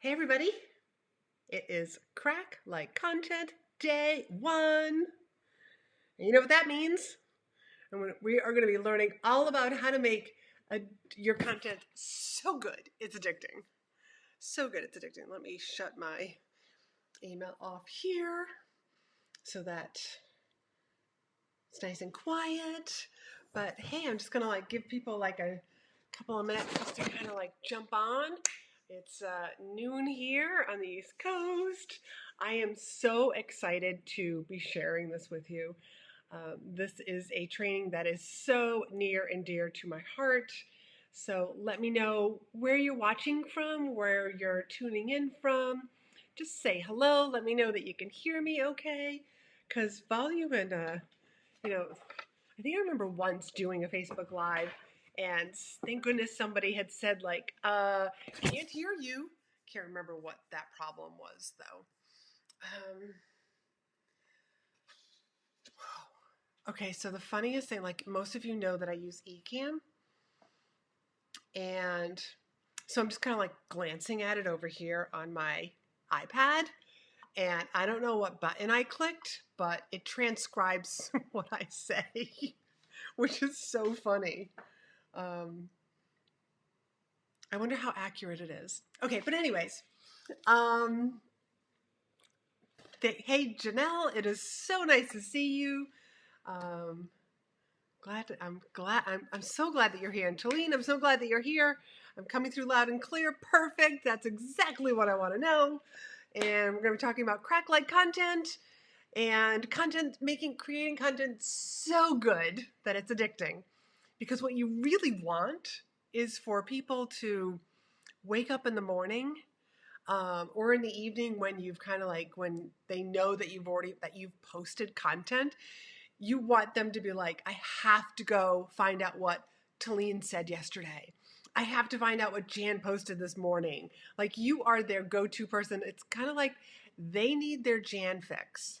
Hey everybody, it is Crack Like Content Day 1. And you know what that means? And we are going to be learning all about how to make your content so good it's addicting. So good it's addicting. Let me shut my email off here so that it's nice and quiet. But hey, I'm just going to give people a couple of minutes just to kind of jump on. It's noon here on the East Coast. I am so excited to be sharing this with you. This is a training that is so near and dear to my heart. So let me know where you're watching from, where you're tuning in from. Just say hello. Let me know that you can hear me okay. Because volume and, I think I remember once doing a Facebook Live, and thank goodness somebody had said, can't hear you. Can't remember what that problem was, though. Okay, so the funniest thing, most of you know that I use Ecamm, and so I'm just kind of glancing at it over here on my iPad, and I don't know what button I clicked, but it transcribes what I say, which is so funny. I wonder how accurate it is. Okay, but anyways, hey Janelle, it is so nice to see you. I'm so glad that you're here. And Talene, I'm so glad that you're here. I'm coming through loud and clear. Perfect. That's exactly what I want to know. And we're going to be talking about crack-like content and creating content so good that it's addicting. Because what you really want is for people to wake up in the morning or in the evening when you've when they know that you've posted content. You want them to be like, I have to go find out what Talene said yesterday. I have to find out what Jan posted this morning. You are their go-to person. It's kind of like they need their Jan fix.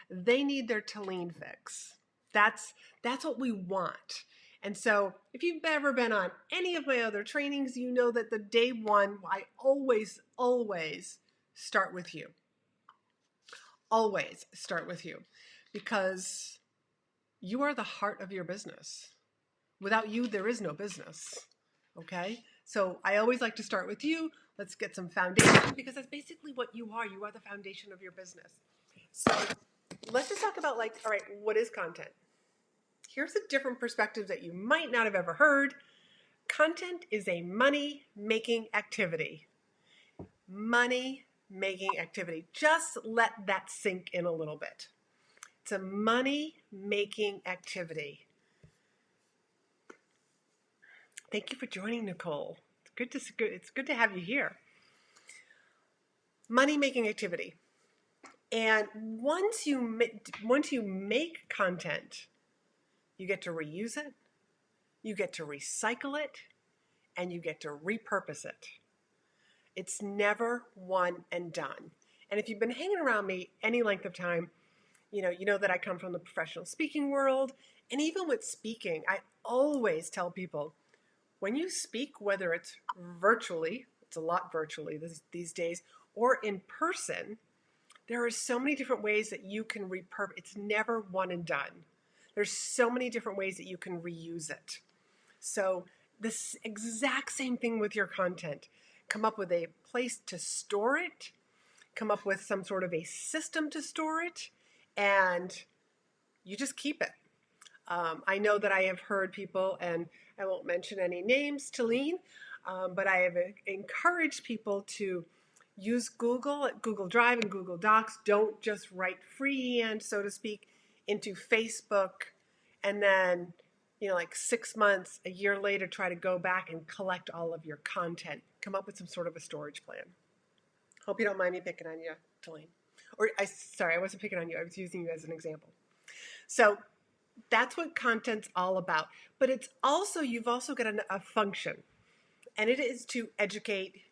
They need their Talene fix. That's what we want. And so if you've ever been on any of my other trainings, you know that the day one, I always start with you. Always start with you, because you are the heart of your business. Without you, there is no business. Okay? So I always like to start with you. Let's get some foundation, because that's basically what you are. You are the foundation of your business. So let's just talk about all right, what is content? Here's a different perspective that you might not have ever heard. Content is a money-making activity. Money-making activity. Just let that sink in a little bit. It's a money-making activity. Thank you for joining, Nicole. It's good to have you here. Money-making activity. And once you make content, you get to reuse it, you get to recycle it, and you get to repurpose it. It's never one and done. And if you've been hanging around me any length of time, you know that I come from the professional speaking world. And even with speaking, I always tell people, when you speak, whether it's virtually, it's a lot virtually these days, or in person, there are so many different ways that you can repurpose. It's never one and done. There's so many different ways that you can reuse it. So this exact same thing with your content. Come up with a place to store it, come up with some sort of a system to store it, and you just keep it. I know that I have heard people, and I won't mention any names, Talene, but I have encouraged people to use Google Drive and Google Docs. Don't just write freehand, so to speak, into Facebook, and then 6 months, a year later, try to go back and collect all of your content. Come up with some sort of a storage plan. Hope you don't mind me picking on you, Talene. Sorry, I wasn't picking on you. I was using you as an example. So that's what content's all about. But you've also got a function, and it is to educate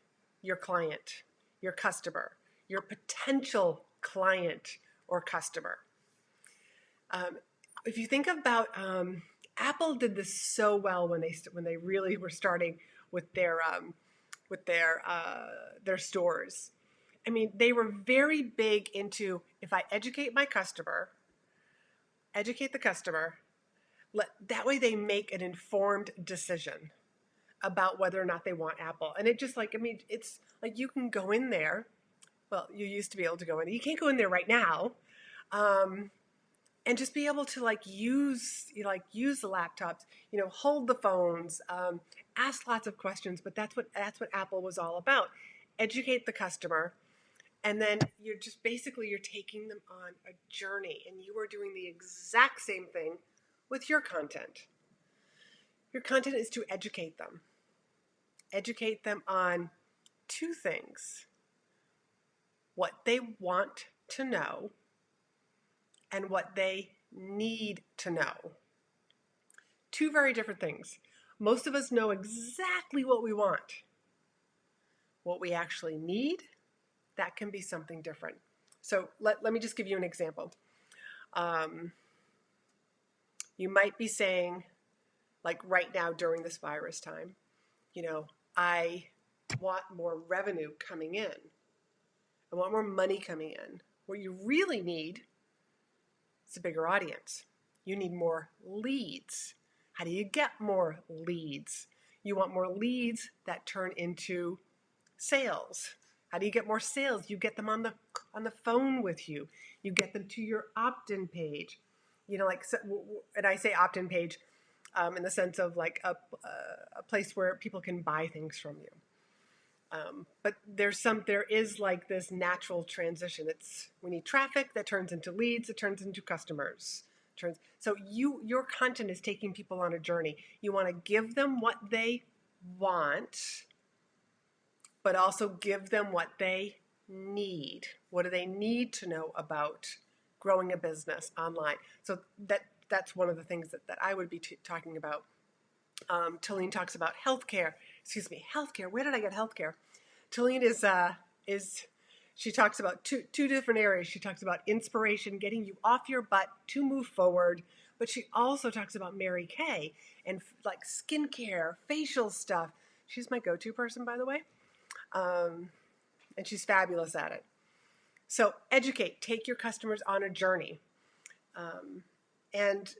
your client, your customer, your potential client or customer. If you think about Apple did this so well when they really were starting with their with their stores. I mean, they were very big into, if I educate the customer, that way they make an informed decision about whether or not they want Apple. And it just like, I mean, it's like you can go in there. Well, you used to be able to go in. You can't go in there right now. And just be able to use the laptops, hold the phones, ask lots of questions. But that's what Apple was all about. Educate the customer, and then you're taking them on a journey, and you are doing the exact same thing with your content. Your content is to educate them. Educate them on two things: what they want to know and what they need to know. Two very different things. Most of us know exactly what we want. What we actually need, that can be something different. So let me just give you an example. You might be saying, like right now during this virus time, I want more revenue coming in. I want more money coming in. What you really need is a bigger audience. You need more leads. How do you get more leads? You want more leads that turn into sales. How do you get more sales? You get them on the phone with you. You get them to your opt-in page. And I say opt-in page in the sense of like a place where people can buy things from you. But there is like this natural transition. We need traffic that turns into leads, that turns into customers. So your content is taking people on a journey. You want to give them what they want, but also give them what they need. What do they need to know about growing a business online? So that's one of the things that I would be talking about. Tilleen talks about healthcare. Healthcare. Where did I get healthcare? Tilleen she talks about two different areas. She talks about inspiration, getting you off your butt to move forward. But she also talks about Mary Kay and like skincare, facial stuff. She's my go-to person, by the way. And she's fabulous at it. So educate, take your customers on a journey. And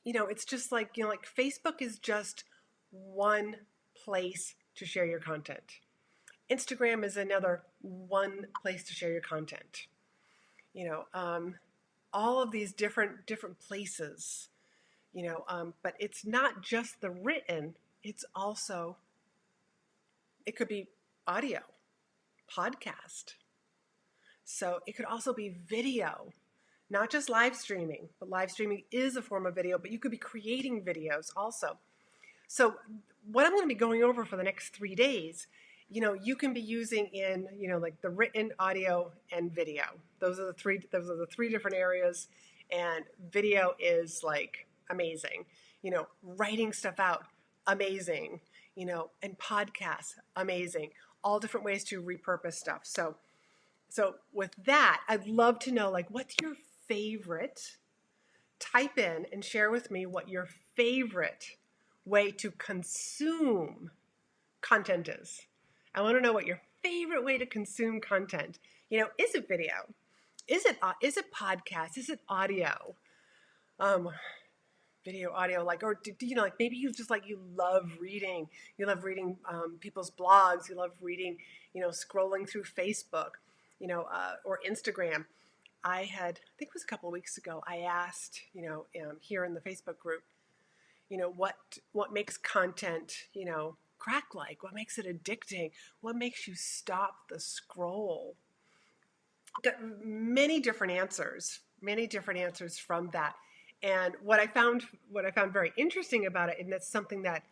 it's just like Facebook is just one place to share your content. Instagram is another one place to share your content. All of these different places, but it's not just the written, it could be audio, podcast. So it could also be video, not just live streaming, but live streaming is a form of video, but you could be creating videos also. So what I'm going to be going over for the next 3 days, you can be using in, like the written, audio, and video. Those are the three different areas, and video is like amazing. Writing stuff out, amazing. And podcasts, amazing. All different ways to repurpose stuff. So with that, I'd love to know, like, what's your favorite? Type in and share with me what your favorite way to consume content is. I want to know what your favorite way to consume content. Is it video? Is it podcast? Is it audio? Video, audio, or maybe you love reading. You love reading people's blogs. You love reading, scrolling through Facebook, or Instagram. I think it was a couple of weeks ago, I asked, here in the Facebook group, what makes content, crack like? What makes it addicting? What makes you stop the scroll? Got many different answers from that. And what I found very interesting about it, and that's something that,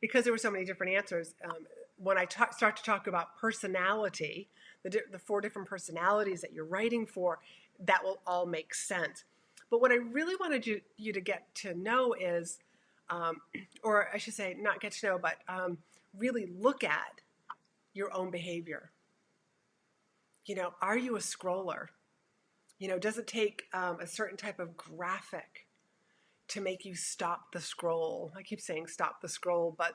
because there were so many different answers, when I start to talk about personality, the 4 different personalities that you're writing for, that will all make sense. But what I really wanted you to get to know is, or I should say not get to know, but really look at your own behavior. Are you a scroller? Does it take a certain type of graphic to make you stop the scroll? I keep saying stop the scroll, but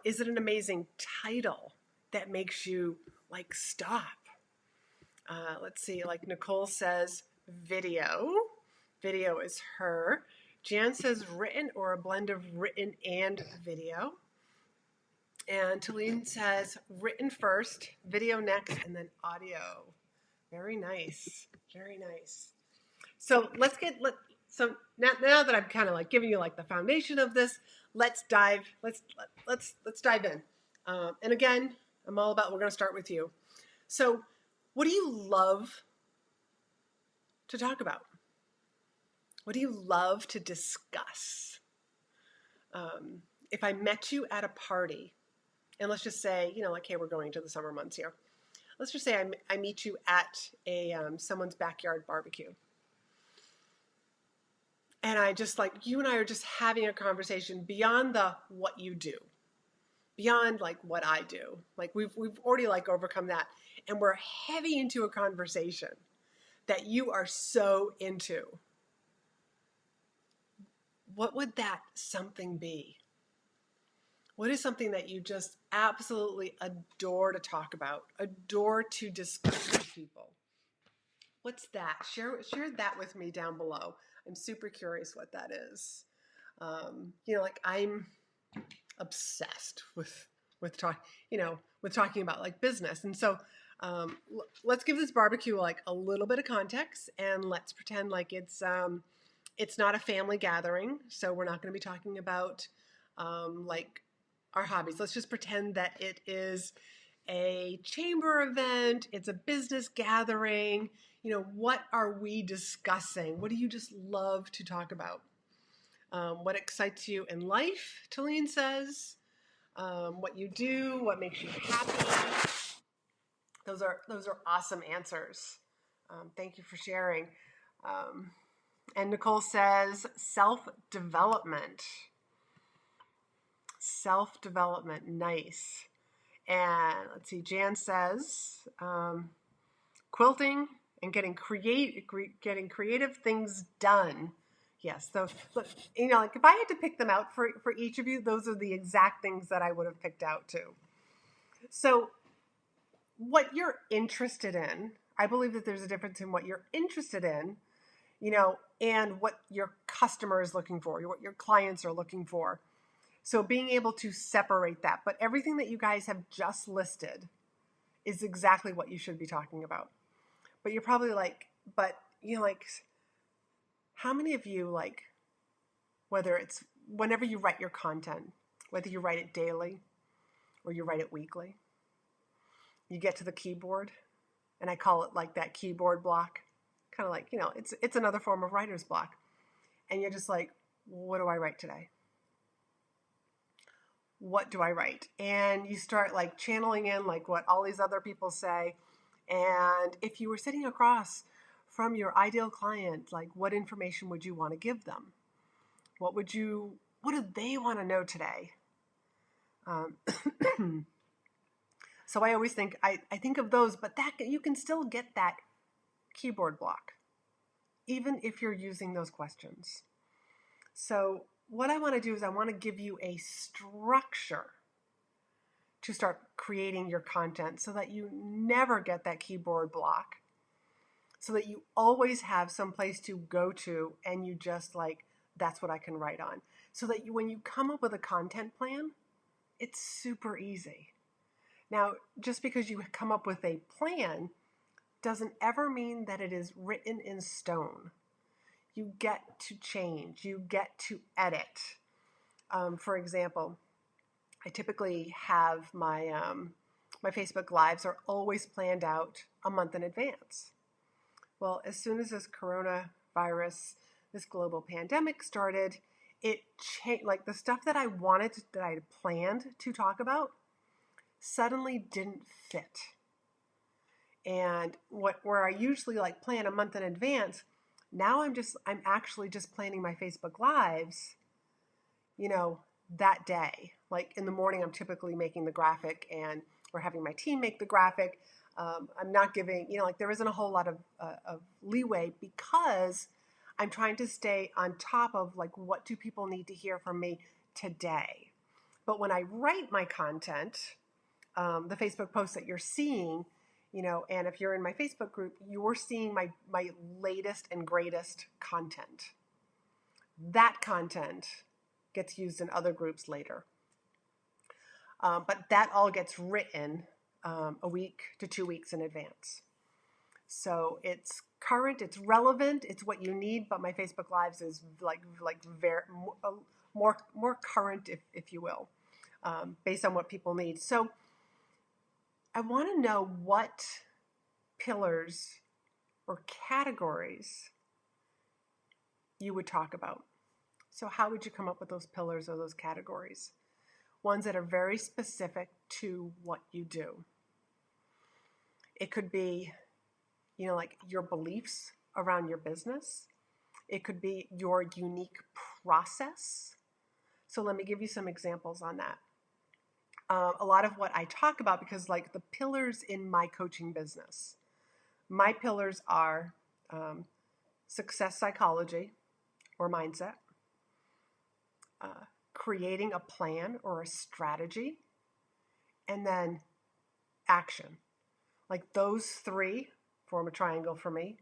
Is it an amazing title that makes you like stop? Let's see, like Nicole says, video. Video is her. Jan says written or a blend of written and video. And Talene says written first, video next, and then audio. Very nice. Very nice. So so now that I'm kind of like giving you like the foundation of this, let's dive in. And again, we're going to start with you. So what do you love to talk about? What do you love to discuss? If I met you at a party, and let's just say, like, hey, we're going to the summer months here. Let's just say I meet you at someone's backyard barbecue. And I just like, you and I are just having a conversation beyond the what you do, beyond like what I do. Like we've already like overcome that. And we're heavy into a conversation that you are so into. What would that something be? What is something that you just absolutely adore to talk about, adore to discuss with people? What's that? Share that with me down below. I'm super curious what that is. Like I'm obsessed with talking about like business. And so let's give this barbecue like a little bit of context, and let's pretend like it's not a family gathering. So we're not going to be talking about like our hobbies. Let's just pretend that it is a chamber event. It's a business gathering. What are we discussing? What do you just love to talk about? What excites you in life, Talene says. What you do, what makes you happy. Those are awesome answers. Thank you for sharing. And Nicole says self-development. Self-development, nice. And let's see, Jan says quilting and getting creative things done. Yes, so look, like if I had to pick them out for each of you, those are the exact things that I would have picked out too. So what you're interested in, I believe that there's a difference in what you're interested in, and what your customer is looking for, what your clients are looking for. So being able to separate that. But everything that you guys have just listed is exactly what you should be talking about. But you're probably like, like, how many of you, like, whether it's whenever you write your content, whether you write it daily or you write it weekly, you get to the keyboard, and I call it like that keyboard block, kind of like, it's another form of writer's block. And you're just like, what do I write today? What do I write? And you start like channeling in like what all these other people say. And if you were sitting across from your ideal client, like what information would you want to give them? What do they want to know today? So I always think, I think of those, but that you can still get that keyboard block, even if you're using those questions. So what I want to do is I want to give you a structure to start creating your content so that you never get that keyboard block, so that you always have some place to go to and you just like, that's what I can write on. So that when you come up with a content plan, it's super easy. Now, just because you come up with a plan doesn't ever mean that it is written in stone. You get to change, you get to edit. For example, I typically have my Facebook Lives are always planned out a month in advance. Well, as soon as this coronavirus, this global pandemic started, it changed. Like the stuff that I had planned to talk about, suddenly didn't fit. And where I usually like plan a month in advance, now I'm actually just planning my Facebook Lives, that day. Like in the morning, I'm typically making the graphic and we're having my team make the graphic. I'm not giving, there isn't a whole lot of leeway because I'm trying to stay on top of like, what do people need to hear from me today? But when I write my content, the Facebook posts that you're seeing, and if you're in my Facebook group, you're seeing my latest and greatest content. That content gets used in other groups later. But that all gets written a week to 2 weeks in advance. So it's current, it's relevant, it's what you need. But my Facebook Lives is like very more current, if you will, based on what people need. So I want to know what pillars or categories you would talk about. So how would you come up with those pillars or those categories? Ones that are very specific to what you do. It could be, like your beliefs around your business. It could be your unique process. So let me give you some examples on that. A lot of what I talk about, because like the pillars in my coaching business, my pillars are success psychology or mindset, creating a plan or a strategy, and then action. Like those three form a triangle for me.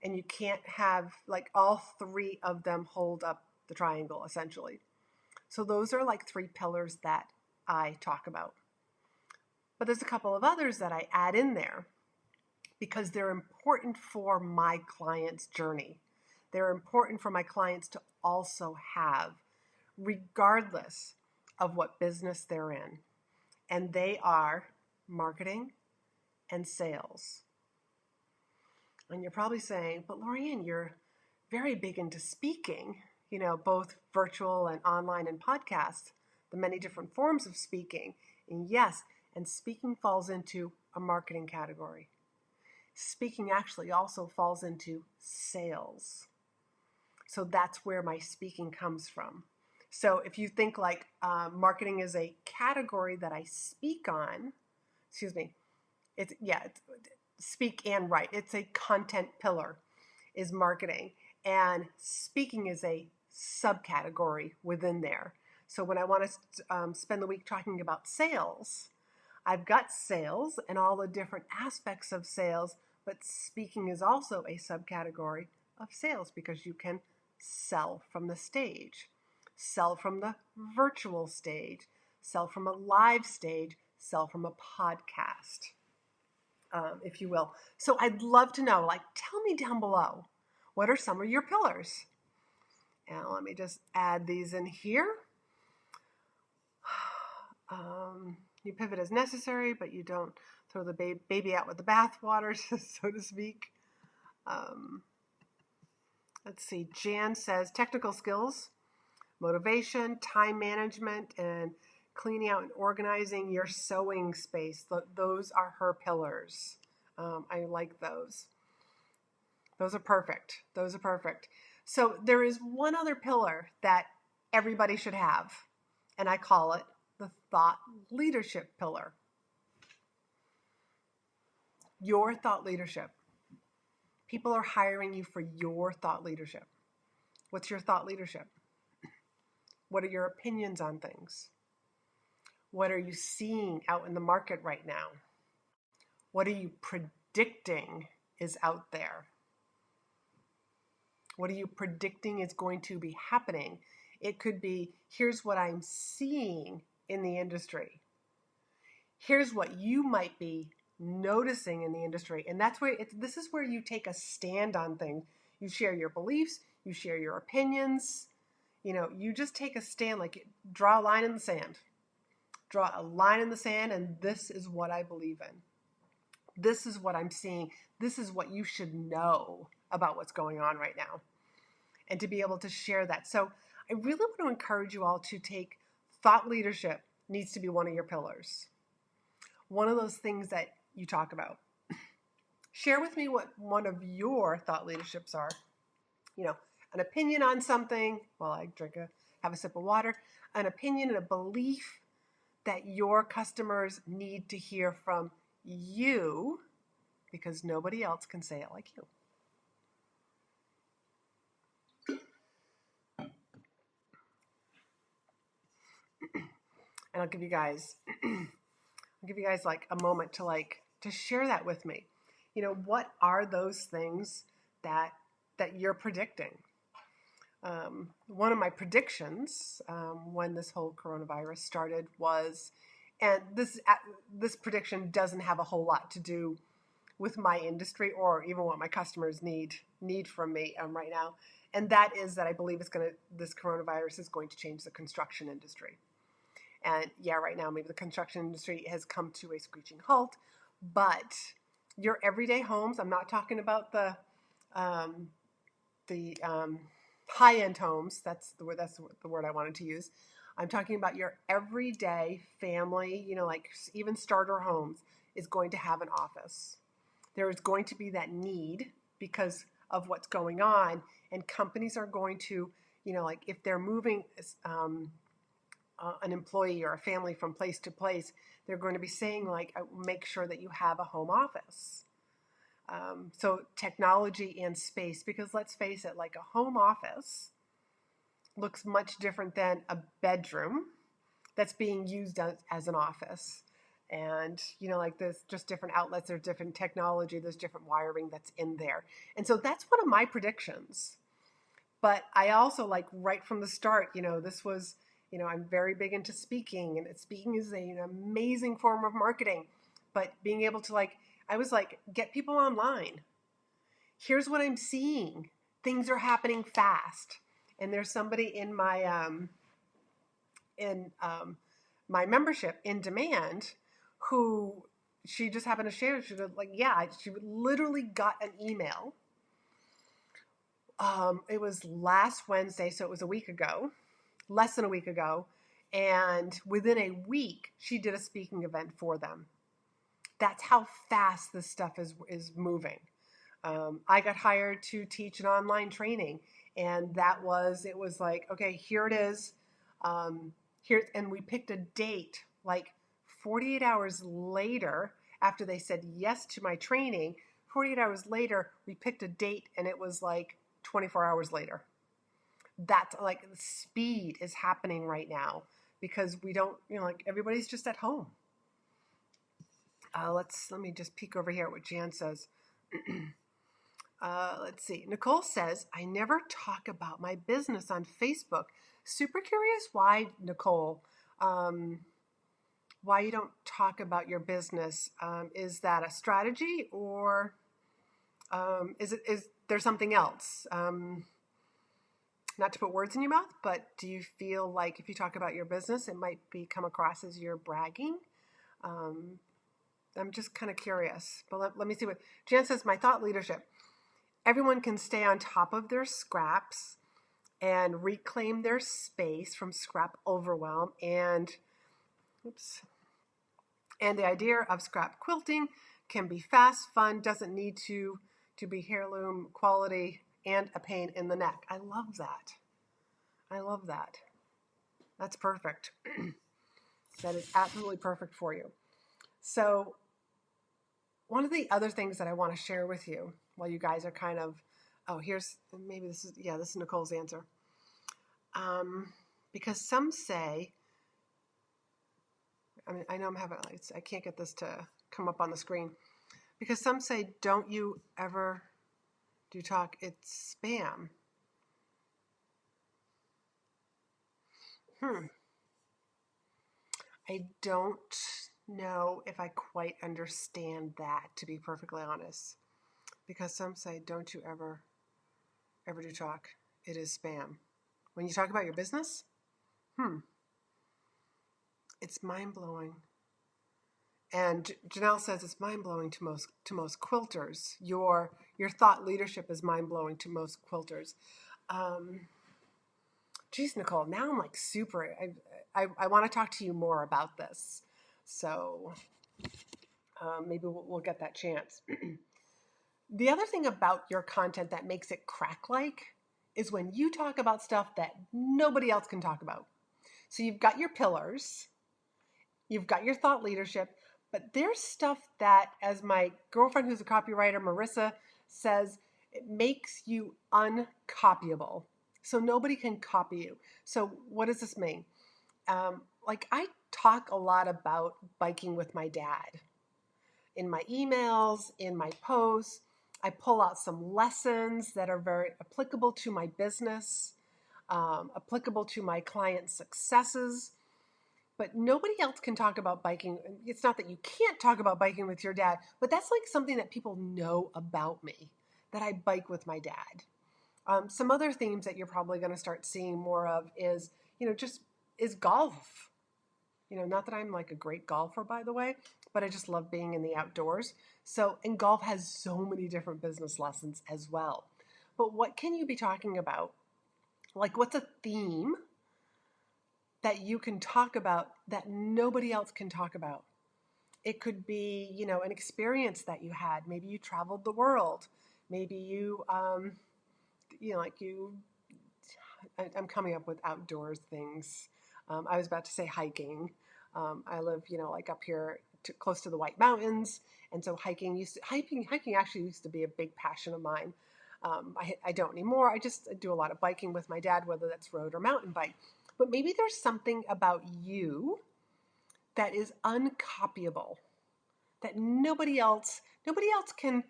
And you can't have like all three of them hold up the triangle essentially. So those are like three pillars that I talk about. But there's a couple of others that I add in there because they're important for my client's journey. They're important for my clients to also have, regardless of what business they're in. And they are marketing and sales. And you're probably saying, but Laurie-Ann, you're very big into speaking, both virtual and online and podcast, the many different forms of speaking. And yes, and speaking falls into a marketing category. Speaking actually also falls into sales. So that's where my speaking comes from. So if you think like marketing is a category that I speak on, it's speak and write. It's a content pillar is marketing, and speaking is a subcategory within there. So when I want to spend the week talking about sales, I've got sales and all the different aspects of sales, but speaking is also a subcategory of sales because you can sell from the stage, sell from the virtual stage, sell from a live stage, sell from a podcast, if you will. So I'd love to know, tell me down below, what are some of your pillars? And let me just add these in here. You pivot as necessary, but you don't throw the baby out with the bathwater, so to speak. Let's see. Jan says technical skills, motivation, time management, and cleaning out and organizing your sewing space. Those are her pillars. I like those. Those are perfect. So there is one other pillar that everybody should have, and I call it the thought leadership pillar. Your thought leadership. People are hiring you for your thought leadership. What's your thought leadership? What are your opinions on things? What are you seeing out in the market right now? What are you predicting is out there? What are you predicting is going to be happening? It could be, here's what I'm seeing in the industry. Here's what you might be noticing in the industry. And that's where this is where you take a stand on things. You share your beliefs, you share your opinions. You just take a stand, draw a line in the sand. Draw a line in the sand, and this is what I believe in. This is what I'm seeing. This is what you should know about what's going on right now. And to be able to share that. So I really want to encourage you all to take thought leadership needs to be one of your pillars. One of those things that you talk about. Share with me what one of your thought leaderships are. An opinion on something while I have a sip of water, an opinion and a belief that your customers need to hear from you because nobody else can say it like you. And I'll give you guys like a moment to share that with me. What are those things that you're predicting? One of my predictions when this whole coronavirus started was, and this prediction doesn't have a whole lot to do with my industry or even what my customers need from me right now, and that is that I believe this coronavirus is going to change the construction industry. And yeah, right now maybe the construction industry has come to a screeching halt, but your everyday homes. I'm not talking about the high-end homes. That's the word I wanted to use. I'm talking about your everyday family, like even starter homes is going to have an office. There is going to be that need because of what's going on, and companies are going to, like if they're moving an employee or a family from place to place, they're going to be saying like, make sure that you have a home office. So technology and space, because let's face it, like a home office looks much different than a bedroom that's being used as an office. And, like there's just different outlets, there's different technology, there's different wiring that's in there. And so that's one of my predictions. But I also like right from the start, this was, I'm very big into speaking, and speaking is an amazing form of marketing. But being able to I was like, get people online. Here's what I'm seeing. Things are happening fast. And there's somebody in my membership in demand who she just happened to share. She was like, yeah, she literally got an email. It was last Wednesday, so it was a week ago, less than a week ago. And within a week, she did a speaking event for them. That's how fast this stuff is moving. I got hired to teach an online training, and it was like, okay, here it is. And we picked a date like 48 hours later after they said yes to my training. 48 hours later, we picked a date, and it was like 24 hours later. That's like the speed is happening right now because we don't, like everybody's just at home. Let me just peek over here at what Jan says. Let's see. Nicole says, I never talk about my business on Facebook. Super curious why, Nicole, why you don't talk about your business. Is that a strategy, or is there something else? Not to put words in your mouth, but do you feel like if you talk about your business, it might come across as you're bragging? I'm just kind of curious. But let me see what Jan says. My thought leadership. Everyone can stay on top of their scraps and reclaim their space from scrap overwhelm. And the idea of scrap quilting can be fast, fun, doesn't need to be heirloom quality and a pain in the neck. I love that. I love that. That's perfect. That is absolutely perfect for you. So one of the other things that I want to share with you while you guys are kind of, this is Nicole's answer. Because some say, I know I can't get this to come up on the screen. Because some say, don't you ever do talk, it's spam. I don't know if I quite understand that, to be perfectly honest. Because some say, don't you ever do talk, it is spam. When you talk about your business, it's mind-blowing. And Janelle says it's mind-blowing to most quilters. Your thought leadership is mind-blowing to most quilters. Geez, Nicole, now I'm like super, I want to talk to you more about this. So maybe we'll get that chance. The other thing about your content that makes it crack-like is when you talk about stuff that nobody else can talk about. So you've got your pillars, you've got your thought leadership, but there's stuff that, as my girlfriend who's a copywriter, Marissa, says, it makes you uncopyable. So nobody can copy you. So what does this mean? I talk a lot about biking with my dad. In my emails, in my posts, I pull out some lessons that are very applicable to my business, applicable to my client successes. But nobody else can talk about biking. It's not that you can't talk about biking with your dad, but that's like something that people know about me, that I bike with my dad. Some other themes that you're probably going to start seeing more of is, just is golf. Not that I'm like a great golfer, by the way, but I just love being in the outdoors. So, and golf has so many different business lessons as well. But what can you be talking about? Like, what's a theme that you can talk about that nobody else can talk about? It could be, an experience that you had. Maybe you traveled the world. Maybe I'm coming up with outdoors things. I was about to say hiking. I live, like up here close to the White Mountains. And so hiking actually used to be a big passion of mine. I don't anymore. I just do a lot of biking with my dad, whether that's road or mountain bike. But maybe there's something about you that is uncopyable, that nobody else can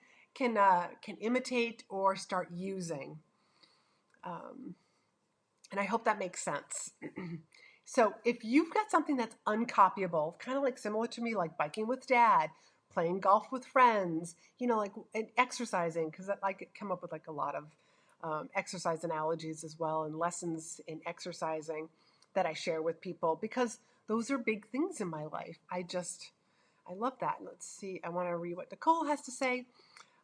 imitate or start using. And I hope that makes sense. So if you've got something that's uncopyable, kind of like similar to me, like biking with dad, playing golf with friends, like and exercising, because I could come up with like a lot of exercise analogies as well and lessons in exercising that I share with people, because those are big things in my life. I love that. Let's see. I want to read what Nicole has to say.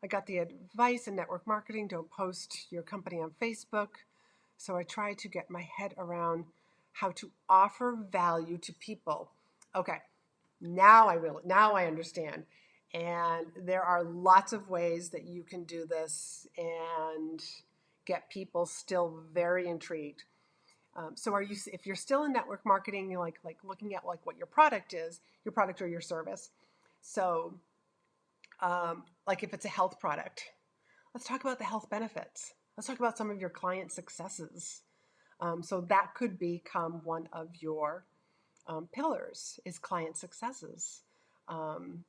I got the advice in network marketing: don't post your company on Facebook. So I try to get my head around how to offer value to people. Okay, now I understand. And there are lots of ways that you can do this and get people still very intrigued. So if you're still in network marketing, you're like looking at like what your product is, your product or your service. So like if it's a health product, let's talk about the health benefits. Let's talk about some of your client successes. So that could become one of your pillars, is client successes. I'm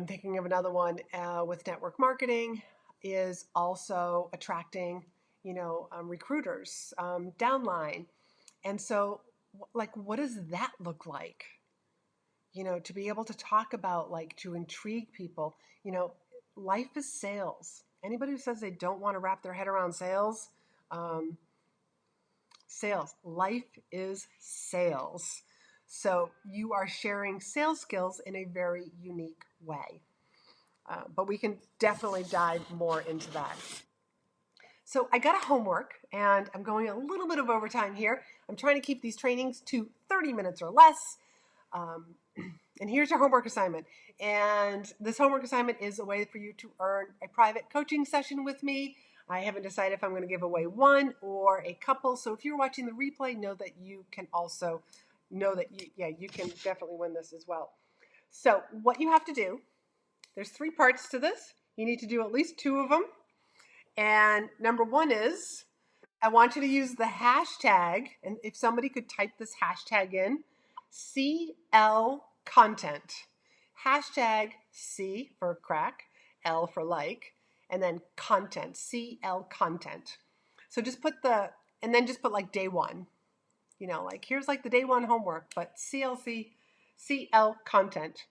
thinking of another one with network marketing is also attracting, recruiters, downline. And so like, what does that look like? To be able to talk about, like, to intrigue people, life is sales. Anybody who says they don't want to wrap their head around sales, life is sales. So you are sharing sales skills in a very unique way. But we can definitely dive more into that. So I got a homework, and I'm going a little bit of overtime here. I'm trying to keep these trainings to 30 minutes or less. And here's your homework assignment. And this homework assignment is a way for you to earn a private coaching session with me. I haven't decided if I'm going to give away one or a couple. So if you're watching the replay, know that you can also you can definitely win this as well. So what you have to do, there's 3 parts to this. You need to do at least 2 of them. And number 1 is, I want you to use the hashtag, and if somebody could type this hashtag in, CL content. Hashtag C for crack, L for like, and then content, CL content. So just put just put like day 1. Like here's like the day 1 homework, but CL content.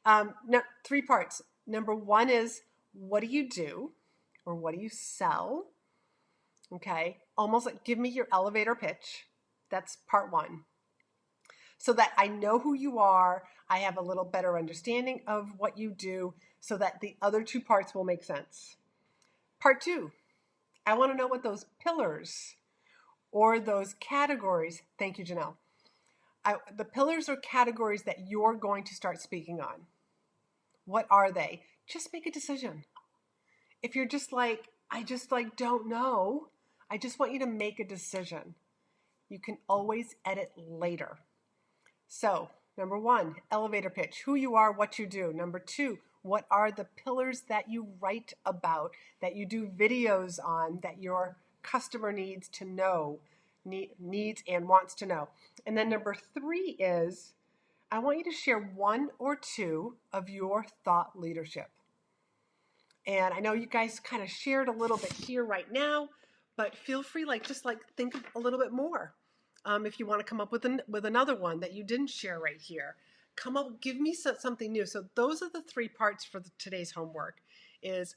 No, 3 parts. Number 1 is, what do you do, or what do you sell? Okay, almost like give me your elevator pitch. That's part 1. So that I know who you are, I have a little better understanding of what you do, so that the other 2 parts will make sense. Part 2, I want to know what those pillars or those categories, thank you, Janelle. The pillars or categories that you're going to start speaking on. What are they? Just make a decision. If you're just like, I just like don't know, I just want you to make a decision. You can always edit later. So, number 1, elevator pitch, who you are, what you do. Number 2, what are the pillars that you write about, that you do videos on, that your customer needs to know needs and wants to know. And then number 3 is I want you to share 1 or 2 of your thought leadership. And I know you guys kind of shared a little bit here right now, but feel free, just think a little bit more. If you want to come up with another one that you didn't share right here, come up, give me something new. So those are the 3 parts for today's homework: is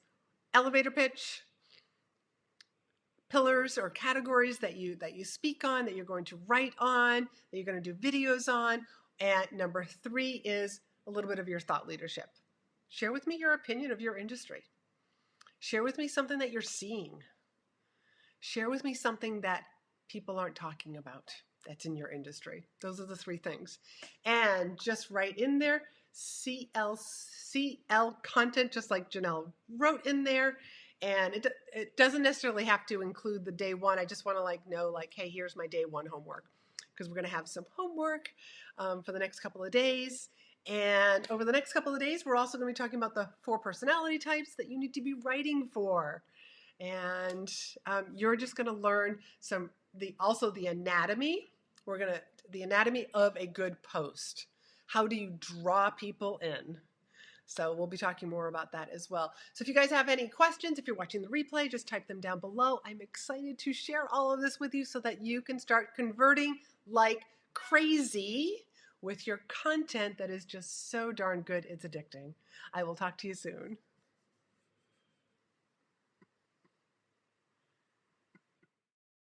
elevator pitch, pillars or categories that you speak on, that you're going to write on, that you're going to do videos on, and number 3 is a little bit of your thought leadership. Share with me your opinion of your industry. Share with me something that you're seeing. Share with me something that people aren't talking about that's in your industry. Those are the 3 things. And just write in there CL content, just like Janelle wrote in there. And it doesn't necessarily have to include the day 1. I just want to know, hey, here's my day 1 homework, because we're going to have some homework for the next couple of days. And over the next couple of days, we're also going to be talking about the 4 personality types that you need to be writing for. And you're just going to learn also the anatomy. The anatomy of a good post. How do you draw people in? So we'll be talking more about that as well. So if you guys have any questions, if you're watching the replay, just type them down below. I'm excited to share all of this with you so that you can start converting like crazy with your content that is just so darn good, it's addicting. I will talk to you soon.